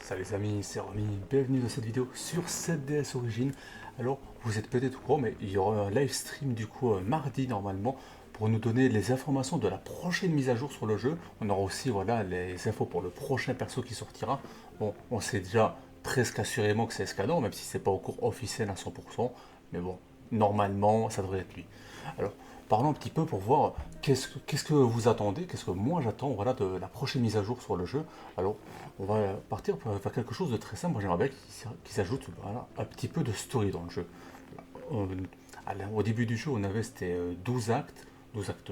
Salut les amis, c'est Romy, bienvenue dans cette vidéo sur 7DS Origin. Alors, vous êtes peut-être au courant, mais il y aura un live stream du coup mardi normalement pour nous donner les informations de la prochaine mise à jour sur le jeu. On aura aussi voilà, les infos pour le prochain perso qui sortira. Bon, on sait déjà presque assurément que c'est Escador, même si c'est pas encore officiel à 100%, mais bon, normalement ça devrait être lui. Alors, parlons un petit peu pour voir qu'est-ce que vous attendez, qu'est-ce que moi j'attends voilà, de la prochaine mise à jour sur le jeu. Alors, on va partir pour faire quelque chose de très simple. Moi j'aimerais bien qu'il s'ajoute voilà, un petit peu de story dans le jeu. On- Au début du jeu, on avait c'était 12 actes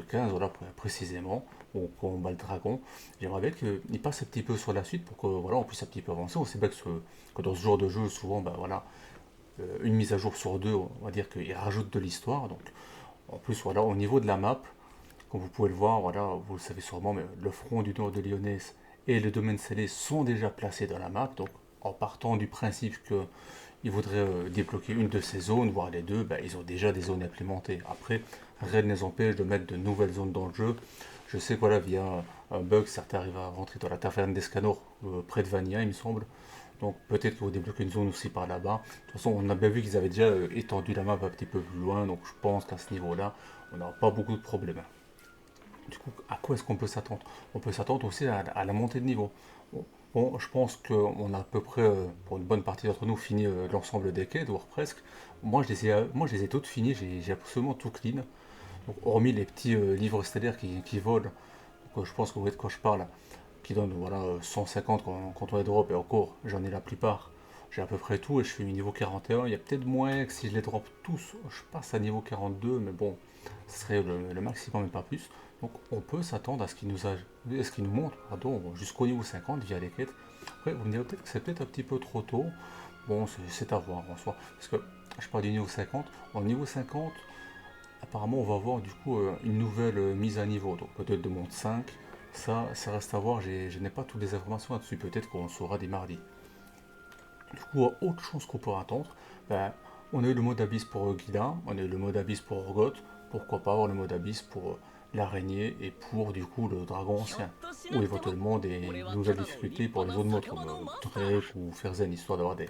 15, voilà, précisément, où on combat le dragon. J'aimerais bien qu'il passe un petit peu sur la suite pour que voilà, on puisse un petit peu avancer. On sait bien que dans ce genre de jeu, souvent, ben, voilà, une mise à jour sur deux, on va dire qu'il rajoute de l'histoire. Donc, en plus, voilà, au niveau de la map, comme vous pouvez le voir, voilà, vous le savez sûrement, mais le front du nord de Lyonnaise et le domaine scellé sont déjà placés dans la map. Donc, en partant du principe qu'ils voudraient débloquer une de ces zones, voire les deux, ben, ils ont déjà des zones implémentées. Après, rien ne les empêche de mettre de nouvelles zones dans le jeu. Je sais que voilà, via un bug, certains arrivent à rentrer dans la taverne d'Escanor, près de Vania, il me semble. Donc peut-être qu'ils vont débloquer une zone aussi par là-bas. De toute façon, on a bien vu qu'ils avaient déjà étendu la map un petit peu plus loin, donc je pense qu'à ce niveau-là, on n'aura pas beaucoup de problèmes. Du coup, à quoi est-ce qu'on peut s'attendre? On peut s'attendre aussi à la montée de niveau. Bon, je pense qu'on a à peu près, pour une bonne partie d'entre nous, fini l'ensemble des quêtes, voire presque. Moi, je les ai toutes finies, j'ai absolument tout clean. Donc, hormis les petits livres stellaires qui volent, donc, je pense que vous voyez de quoi je parle, qui donnent voilà, 150 quand on les drop, et encore, j'en ai la plupart. J'ai à peu près tout et je suis niveau 41. Il y a peut-être moins que si je les drop tous, je passe à niveau 42, mais bon, ce serait le maximum et pas plus. Donc on peut s'attendre à ce qu'il nous montre pardon, jusqu'au niveau 50 via les quêtes. Après, vous me direz peut-être que c'est peut-être un petit peu trop tôt. Bon, c'est à voir en soi. Parce que je parle du niveau 50. Au niveau 50, apparemment, on va avoir du coup une nouvelle mise à niveau. Donc peut-être de monde 5. Ça reste à voir. Je n'ai pas toutes les informations là-dessus. Peut-être qu'on saura dès mardi. Du coup, autre chose qu'on pourra attendre, ben, on a eu le mode abysse pour Guida, on a eu le mode abysse pour Orgoth, pourquoi pas avoir le mode abysse pour l'araignée et pour du coup le dragon ancien, ou éventuellement des nouvelles difficultés pour les autres modes comme Drake ou Ferzen, histoire d'avoir des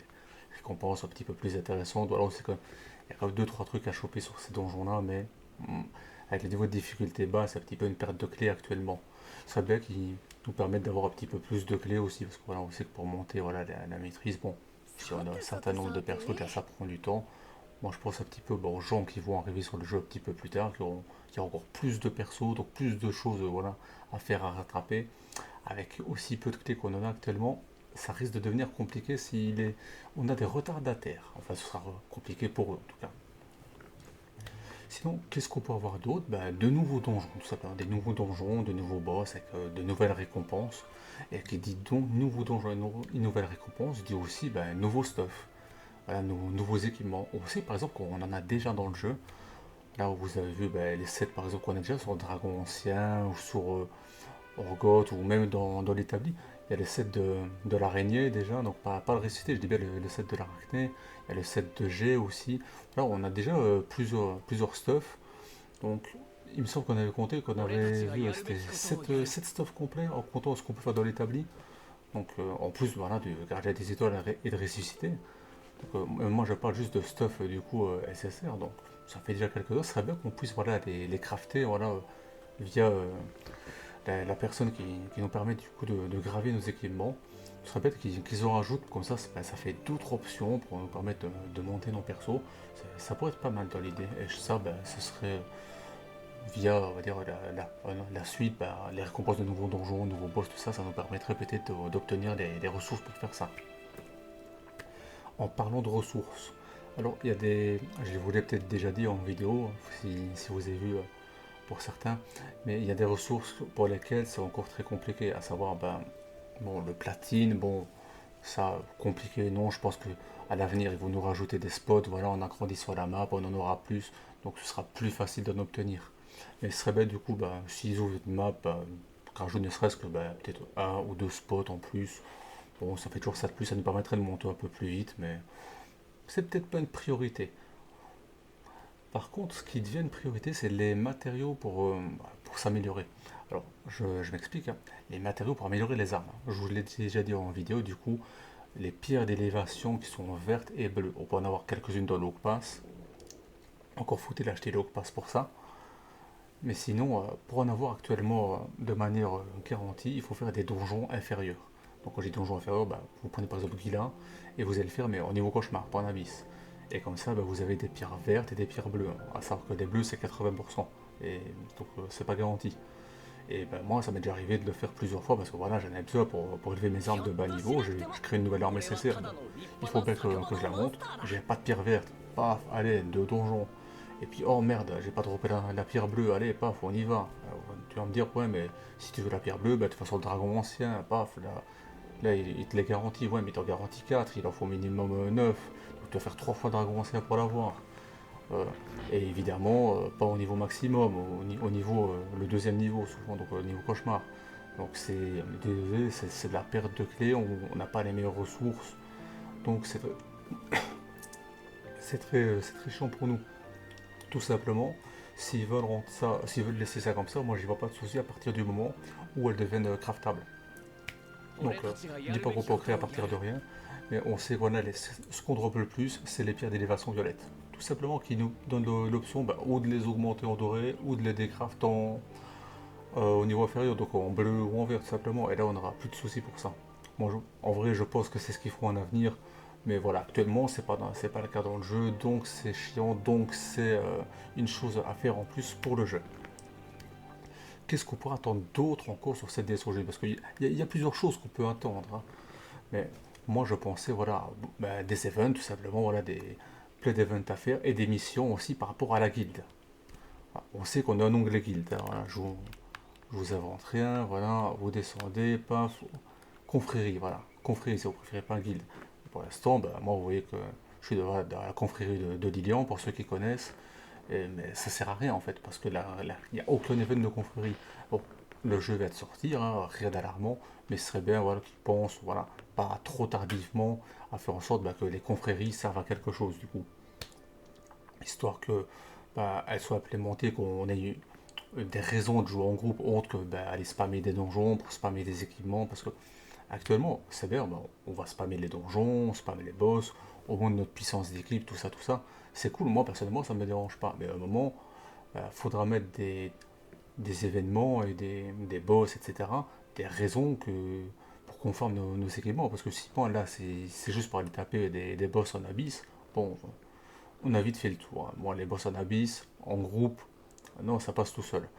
récompenses un petit peu plus intéressantes. Voilà, il y a quand même 2-3 trucs à choper sur ces donjons-là, mais avec les niveaux de difficulté bas, c'est un petit peu une perte de clés actuellement. Ce serait bien qu'ils nous permettent d'avoir un petit peu plus de clés aussi, parce que voilà, on sait que pour monter voilà, la maîtrise, bon, si on a un certain nombre de persos, déjà ça prend du temps. Moi je pense un petit peu aux gens qui vont arriver sur le jeu un petit peu plus tard, qui auront encore plus de persos, donc plus de choses voilà, à faire, à rattraper. Avec aussi peu de clés qu'on en a actuellement, ça risque de devenir compliqué si on a des retardataires. Enfin, ce sera compliqué pour eux en tout cas. Sinon, qu'est-ce qu'on peut avoir d'autre? Ben, de nouveaux donjons, tout simplement. Des nouveaux donjons, de nouveaux boss avec de nouvelles récompenses. Et qui dit donc nouveaux donjons et une nouvelle récompense, dit aussi ben, nouveau stuff. Voilà, nouveaux équipements. On sait par exemple qu'on en a déjà dans le jeu. Là où vous avez vu ben, les sets par exemple qu'on a déjà sur le Dragon Ancien ou sur Orgoth ou même dans l'établi. Il y a les sets de l'araignée déjà, donc pas le réciter, je dis bien le set de l'arachné. Il y a le set de G aussi. Là on a déjà plusieurs stuff. Donc il me semble qu'on avait compté qu'on avait vu c'était 7 stuff complets en comptant ce qu'on peut faire dans l'établi. Donc en plus voilà, du gardien des étoiles et de ressusciter. Donc, moi je parle juste de stuff du coup SSR, donc ça fait déjà quelques heures. Ce serait bien qu'on puisse voilà, les crafter voilà, via la personne qui nous permet du coup de graver nos équipements. Ce serait bête qu'ils en rajoutent, comme ça ça fait d'autres options pour nous permettre de monter nos persos. Ça pourrait être pas mal dans l'idée. Et ça, ben, ce serait via on va dire, la suite, ben, les récompenses de nouveaux donjons, nouveaux boss, tout ça, ça nous permettrait peut-être d'obtenir des ressources pour faire ça. En parlant de ressources, alors il y a je vous l'ai peut-être déjà dit en vidéo, si vous avez vu pour certains, mais il y a des ressources pour lesquelles c'est encore très compliqué, à savoir ben, bon, le platine, bon, ça compliqué, non, je pense que à l'avenir ils vont nous rajouter des spots, voilà, on agrandit sur la map, on en aura plus, donc ce sera plus facile d'en obtenir. Mais ce serait bête du coup, ben, s'ils ouvrent une map, ben, rajoutent ne serait-ce que ben, peut-être un ou deux spots en plus, bon, ça fait toujours ça de plus, ça nous permettrait de monter un peu plus vite, mais c'est peut-être pas une priorité. Par contre, ce qui devient une priorité, c'est les matériaux pour s'améliorer. Alors, je m'explique, hein. Les matériaux pour améliorer les armes. Je vous l'ai déjà dit en vidéo, du coup, les pierres d'élévation qui sont vertes et bleues. On peut en avoir quelques-unes dans l'Oak Pass. Encore faut-il acheter l'Oak Pass pour ça. Mais sinon, pour en avoir actuellement de manière garantie, il faut faire des donjons inférieurs. Donc quand j'ai donjon inférieur, bah, vous prenez par exemple Guilin et vous allez le faire mais au niveau cauchemar, pas en abysse. Et comme ça, bah, vous avez des pierres vertes et des pierres bleues. À savoir que des bleus c'est 80%. Et donc c'est pas garanti. Et ben, moi ça m'est déjà arrivé de le faire plusieurs fois parce que voilà, j'en ai besoin pour élever mes armes de bas niveau. Je crée une nouvelle arme SSR. Bon, il faut bien que je la monte. J'ai pas de pierre verte. Paf, allez, de donjon. Et puis oh merde, j'ai pas droppé la pierre bleue, allez, paf, on y va. Alors, tu vas me dire, ouais, mais si tu veux la pierre bleue, bah, de toute façon, le dragon ancien, paf, là il te les garantit, ouais, mais il t'en garantit 4, il en faut minimum 9. Donc tu vas faire 3 fois le dragon ancien pour l'avoir. Euh, et évidemment, pas au niveau maximum, au niveau, le deuxième niveau, souvent, donc au niveau cauchemar. Donc c'est de la perte de clés, on n'a pas les meilleures ressources, donc c'est très chiant pour nous. Tout simplement, s'ils veulent laisser ça comme ça, moi j'y vois pas de souci à partir du moment où elles deviennent craftables. Donc, je dis pas qu'on peut créer à partir de rien, mais on sait qu'on a ce qu'on drop le plus, c'est les pierres d'élévation violette. Tout simplement qui nous donne l'option bah, ou de les augmenter en doré, ou de les décraft au niveau inférieur, donc en bleu ou en vert tout simplement, et là on n'aura plus de soucis pour ça. Moi, en vrai, je pense que c'est ce qu'ils feront en avenir, mais voilà, actuellement c'est pas le cas dans le jeu, donc c'est chiant, donc c'est une chose à faire en plus pour le jeu. Qu'est-ce qu'on pourrait attendre d'autre encore sur cette DSOG? Parce qu'il y a plusieurs choses qu'on peut attendre, hein. Mais moi je pensais voilà bah, des events tout simplement, voilà plein d'events à faire et des missions aussi par rapport à la guilde. Voilà, on sait qu'on a un onglet guilde, hein, voilà, je vous invente rien, voilà, vous descendez, paf, confrérie, voilà, confrérie si vous préférez pas guilde. Pour l'instant, bah, moi vous voyez que je suis dans la confrérie de Lilian pour ceux qui connaissent, mais ça sert à rien en fait parce que là, il n'y a aucun event de confrérie. Bon, le jeu va de sortir, hein, rien d'alarmant, mais ce serait bien voilà, qu'ils pensent voilà, pas trop tardivement à faire en sorte bah, que les confréries servent à quelque chose du coup. Histoire que bah, elles soient implémentées, qu'on ait des raisons de jouer en groupe autres que bah, aller spammer des donjons pour spammer des équipements parce que actuellement c'est bien, bah, on va spammer les donjons, spammer les boss, au moins de notre puissance d'équipe, tout ça, c'est cool, moi personnellement ça me dérange pas, mais à un moment il faudra mettre des événements et des boss, etc., des raisons pour qu'on forme nos équipements, parce que sinon là c'est juste pour aller taper des boss en abyss, bon on a vite fait le tour, hein. Moi les boss en abyss, en groupe, non ça passe tout seul.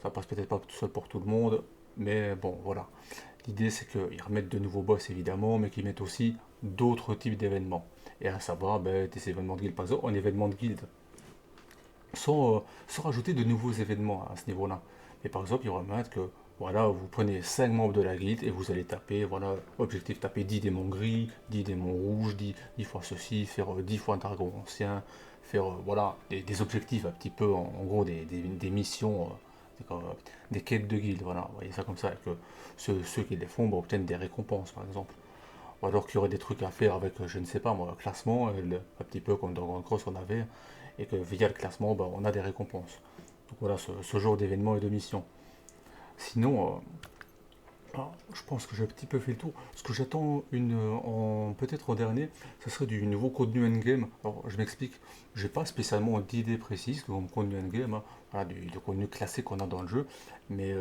Ça passe peut-être pas tout seul pour tout le monde, mais bon, voilà. L'idée, c'est qu'ils remettent de nouveaux boss, évidemment, mais qu'ils mettent aussi d'autres types d'événements. Et à savoir, ben, des événements de guilde. Par exemple, un événement de guilde, sans rajouter de nouveaux événements à ce niveau-là. Mais par exemple, ils remettent que, voilà, vous prenez 5 membres de la guilde et vous allez taper, voilà, objectif, taper 10 démons gris, 10 démons rouges, 10 fois ceci, faire 10 fois un dragon ancien, faire, voilà, des objectifs un petit peu, en gros, des missions des quêtes de guilde, voilà, vous voyez ça comme ça, et que ceux qui les font bah, obtiennent des récompenses par exemple. Ou alors qu'il y aurait des trucs à faire avec, je ne sais pas moi, classement, un petit peu comme dans Grand Cross on avait, et que via le classement bah, on a des récompenses. Donc voilà, ce genre d'événements et de missions. Sinon, je pense que j'ai un petit peu fait le tour. Ce que j'attends peut-être en dernier, ce serait du nouveau contenu endgame. Alors je m'explique, j'ai pas spécialement d'idée précise comme contenu endgame, hein. Voilà, du contenu classique qu'on a dans le jeu, mais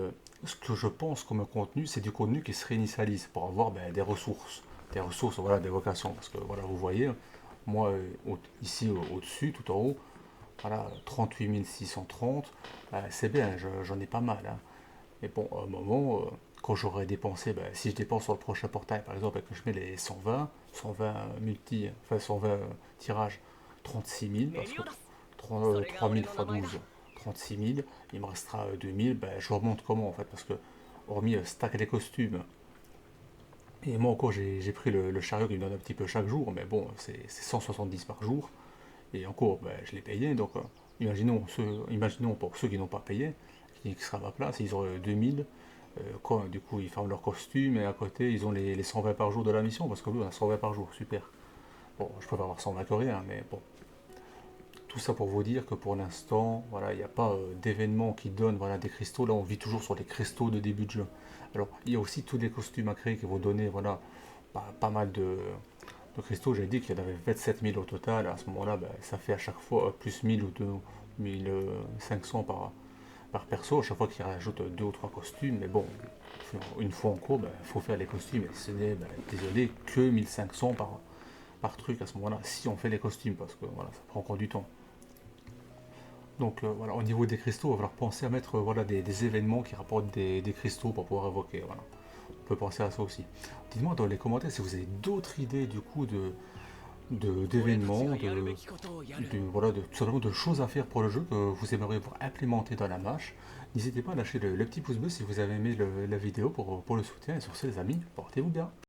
ce que je pense comme contenu, c'est du contenu qui se réinitialise pour avoir ben, des ressources, voilà, des vocations. Parce que voilà, vous voyez, moi ici au-dessus, tout en haut, voilà, 38 630, c'est bien, j'en ai pas mal, hein. Mais bon, à un moment, quand j'aurai dépensé, ben, si je dépense sur le prochain portail, par exemple, et que je mets les 120 enfin 120 tirages, 36 000, parce que 3 000 x 12, 36 000, il me restera 2 000, ben, je remonte comment en fait, parce que hormis stack les costumes, et moi encore j'ai pris le chariot qui me donne un petit peu chaque jour, mais bon, c'est 170 par jour, et encore, ben, je l'ai payé, donc imaginons pour ceux qui n'ont pas payé, qui sera à ma place, ils auraient 2000. Quoi, du coup, ils ferment leur costume et à côté, ils ont les 120 par jour de la mission, parce que lui, on a 120 par jour, super. Bon, je peux pas avoir 120 que rien, mais bon. Tout ça pour vous dire que pour l'instant, voilà, il n'y a pas d'événement qui donne voilà, des cristaux. Là, on vit toujours sur les cristaux de début de jeu. Alors, il y a aussi tous les costumes à créer qui vont donner voilà, pas mal de cristaux. J'ai dit qu'il y en avait 27 000 au total. À ce moment-là, ben, ça fait à chaque fois plus 1000 ou 2500 par perso, à chaque fois qu'il rajoute deux ou trois costumes. Mais bon, une fois en cours, il faut faire les costumes. Et ce n'est, désolé, que 1500 par truc à ce moment-là, si on fait les costumes, parce que voilà, ça prend encore du temps. Donc voilà, au niveau des cristaux, il va falloir penser à mettre voilà, des événements qui rapportent des cristaux pour pouvoir évoquer. Voilà. On peut penser à ça aussi. Dites-moi dans les commentaires si vous avez d'autres idées du coup d'événements, voilà, tout simplement de choses à faire pour le jeu que vous aimeriez voir implémenter dans la match. N'hésitez pas à lâcher le petit pouce bleu si vous avez aimé la vidéo pour le soutien. Et sur ce les amis, portez-vous bien.